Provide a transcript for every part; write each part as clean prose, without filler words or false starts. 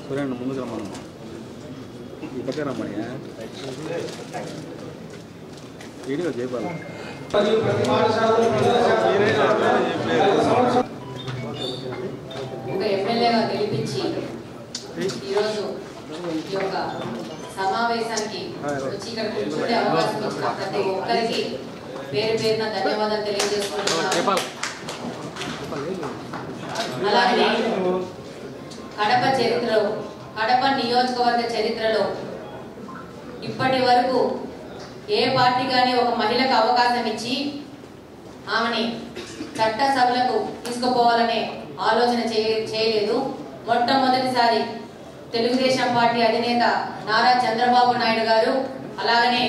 సూర్యన్న ముందుకు రమ్మను ఈ పక్క రమ్మని వీడియో చేయబాలి ఒక ఎమ్మెల్యేగా గెలిపించి ఈరోజు ఈ యొక్క సమావేశానికి వచ్చి ఇక్కడ కూర్చుండే అవకాశం ఇచ్చిన ప్రతి ఒక్కరికి పేరు పేరున ధన్యవాదాలు తెలియజేస్తున్నాను. అలాగే కడప చరిత్రలో, కడప నియోజకవర్గ చరిత్రలో ఇప్పటి వరకు ఏ పార్టీ కానీ ఒక మహిళకు అవకాశం ఇచ్చి ఆమెని చట్టసభలకు తీసుకుపోవాలనే ఆలోచన చేయలేదు. మొట్టమొదటిసారి తెలుగుదేశం పార్టీ అధినేత నారా చంద్రబాబు నాయుడు గారు, అలాగనే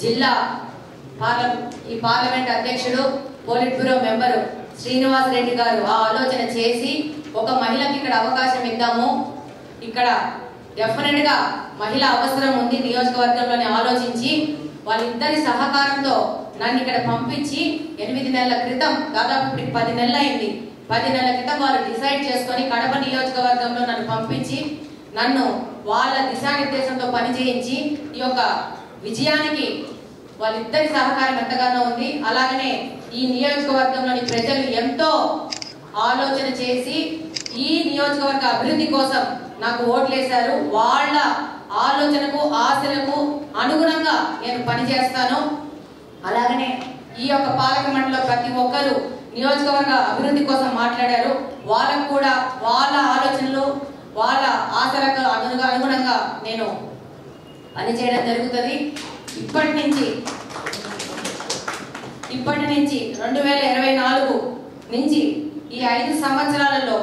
జిల్లా ఈ పార్లమెంట్ అధ్యక్షుడు, polit bureau member Srinivas Reddy గారు ఆ ఆలోచన చేసి ఒక మహిళకి ఇక్కడ అవకాశం ఇద్దాము, ఇక్కడ డెఫినెట్ గా మహిళ అవసరం ఉంది నియోజకవర్గంలోనే ఆలోచించి వాళ్ళిద్దరి సహకారంతో నన్ను ఇక్కడ పంపించి 8 నెలల క్రితం, దాదాపు ఇప్పుడు 10 నెలలు అయింది, 10 నెలల క్రితం వాళ్ళు డిసైడ్ చేసుకొని కడప నియోజకవర్గంలో నన్ను పంపించి నన్ను వాళ్ళ దిశానిర్దేశంతో పనిచేయించి ఈ యొక్క విజయానికి వాళ్ళిద్దరి సహకారం ఎంతగానో ఉంది. అలాగనే ఈ నియోజకవర్గంలోని ప్రజలు ఎంతో ఆలోచన చేసి ఈ నియోజకవర్గ అభివృద్ధి కోసం నాకు ఓట్లేశారు. వాళ్ళ ఆలోచనకు ఆశలకు అనుగుణంగా నేను పనిచేస్తాను. అలాగనే ఈ యొక్క పాలక మండలిలో ప్రతి ఒక్కరు నియోజకవర్గ అభివృద్ధి కోసం మాట్లాడారు. వాళ్ళకు కూడా వాళ్ళ ఆలోచనలు, వాళ్ళ ఆశలకు అనుగుణంగా నేను పనిచేయడం జరుగుతుంది. ఇప్పటి నుంచి 2024 నుంచి ఈ 5 సంవత్సరాలలో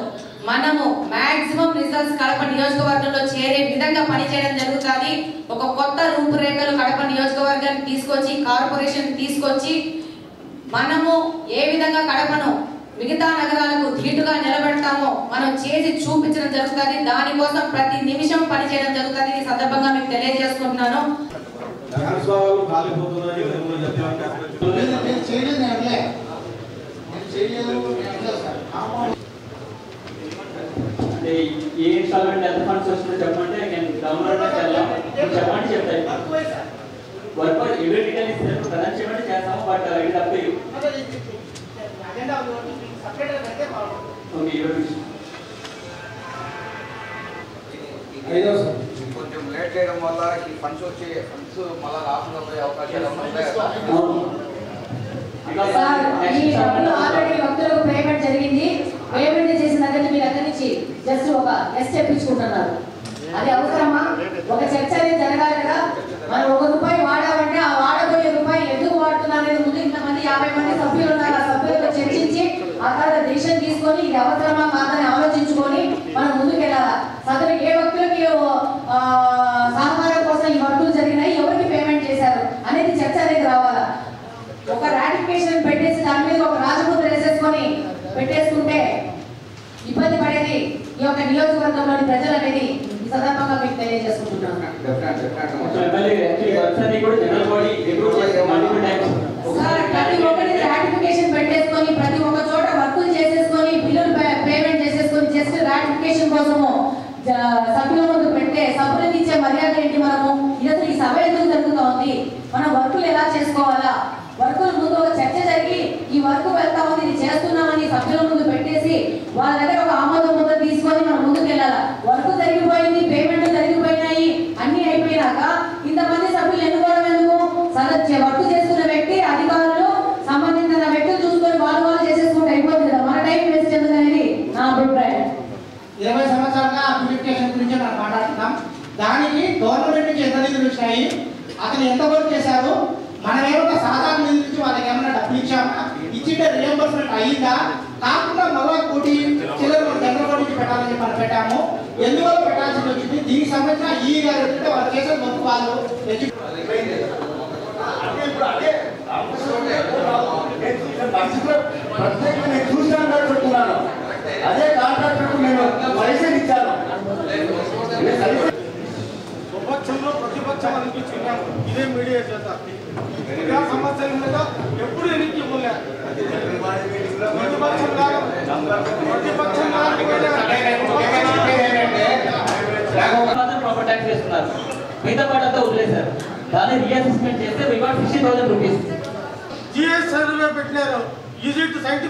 మనము మాక్సిమం రిజల్ట్స్ కడప నియోజకవర్గంలో చేరే విధంగా పనిచేయడం జరుగుతుంది. ఒక కొత్త రూపురేఖలు కడప నియోజకవర్గాన్ని తీసుకొచ్చి, కార్పొరేషన్ తీసుకొచ్చి మనము ఏ విధంగా కడపను మిగతా నగరాలకు ధీటుగా నిలబెడతామో మనం చేసి చూపించడం జరుగుతుంది. దానికోసం ప్రతి నిమిషం పనిచేయడం జరుగుతుంది. ఈ సందర్భంగా మీకు తెలియజేసుకుంటున్నాను. ఏ ఇన్స్టాల్మెంట్ ఎంత ఫండ్స్ వస్తుందో చెప్పంటే నేను డౌన్లోడ్ చెప్పండి చెప్తాయి. వర్క్ ఎవరి డీటెయిల్ ఇస్తారు ప్రధాన చేయమంటే చేస్తాము. బట్ ఇది తప్ప కొంచెం లేట్ చేయడం వల్ల ఈ ఫండ్స్ మళ్ళీ రాకుండా పోయే అవకాశాలు భక్తులకు పేమెంట్ జరిగింది. పేమెంట్ చేసిన దగ్గర మీరు అక్కడి నుంచి జస్ట్ ఒక ఎస్ చెప్పించుకుంటున్నారు. అది అవసరమా? ఒక చర్చ అనేది జరగాలి కదా. మనం 1 రూపాయి వాడామంటే ఆ వాడబోయే రూపాయి ఎందుకు వాడుతున్నారు అనేది ముందు ఇంతమంది 50 మంది సభ్యులు ఉన్నారు. ఆ సభ్యులతో చర్చించి ఆ తర్వాత డిసిషన్ తీసుకొని ఇది అవసరమా కాదని ఆలోచించుకొని మనం ముందుకెళ్ళాలా. సదరు ఏ భక్తులకి సహకారం కోసం ఈ వర్కులు జరిగినాయి, ఎవరికి పేమెంట్ చేశారు అనేది చర్చ అనేది రావాలా. ఒక రాటిఫికేషన్ పెట్టేసి దాని మీద ఒక రాజముద్ర వేసేసుకొని పెట్టేసుకుంటే ఇబ్బంది పడేది ఈ యొక్క నియోజకవర్గంలోని ప్రజలు అనేది ఈ సందర్భంగా మీకు తెలియజేసుకుంటున్నాను. ప్రతి ఒక్కటి రాటిఫికేషన్ పెట్టేసుకొని ప్రతి ఒక్క చోట వర్కులు చేసేసుకొని బిల్లులు పేమెంట్ చేసేసుకొని జస్ట్ రాటిఫికేషన్ కోసము సభ్యుల ముందు పెట్టే సభ్యులకు ఇచ్చే మర్యాద ఏంటి? మనము ఈరోజు ఈ సభ ఎందుకు జరుగుతూ ఉంది? మనం వర్కులు ఎలా చేసుకోవాలా? వర్కుల ముందు ఒక చర్చ జరిగి ఈ వర్క్ వెళ్తా ఉంది, ఇది చేస్తున్నామని సభ్యుల ముందు పెట్టేసి వాళ్ళ దగ్గర ఒక ఆమోదం ముద్ర తీసుకొని మనం ముందుకు వెళ్ళాలా. వర్క్ జరిగిపోయింది, పేమెంట్ జరిగిపోయినాయి, అన్ని అయిపోయినాక ఇంతమంది సభ్యులు ఎన్నుకోవడం ఎందుకు? వర్క్ చేస్తున్న వ్యక్తి, అధికారులు, సంబంధించిన వ్యక్తులు చూసుకొని వాళ్ళు చేసేసుకుంటే అయిపోతుంది కదా. మన టైం వేస్ట్ ఎందుకు అనేది నా అభిప్రాయం. 20 సంవత్సరాలుగా అప్లికేషన్ గురించి మనం మాట్లాడుతున్నాం. దానికి గవర్నమెంట్ నుంచి ఎంత నిధులు వచ్చినాయి, అతను ఎంత వర్క్ చేశారు, మనమేమన్నా సాధారణ నిధుల నుంచి వాళ్ళకి ఏమన్నా డబ్బులు ఇచ్చామా, ఇచ్చింటే రియంబర్స్మెంట్ అయ్యిందా, కాకుండా మళ్ళా కోటి చిల్లర జనరల్ కోటి నుంచి పెట్టాలని మనం పెట్టాము. ఎందువల్ల పెట్టాల్సి వచ్చింది? దీనికి సంబంధించిన ఈ గారు వాళ్ళు చేసే వర్క్ వాళ్ళు ప్రత్యేకంగా నేను చూసాను చెప్తున్నాను. అదే కాంట్రాక్టర్కు నేను లైసెన్స్ ఇచ్చాను. విపక్షంలో ప్రతిపక్షం అనిపించుకున్నాము. ఇదే మీడియా చేత ప్రజా సమస్యల మీద ఎప్పుడు ఎన్నికలు ప్రాపర్ ట్యాక్స్ వేస్తున్నారు, మిగతా పాటంతా వదిలేశారు. దాన్ని రీఅసెస్మెంట్ చేస్తే 60,000 రూపీస్. జిఎస్ సర్వే పెట్టినారు. Is it scientific?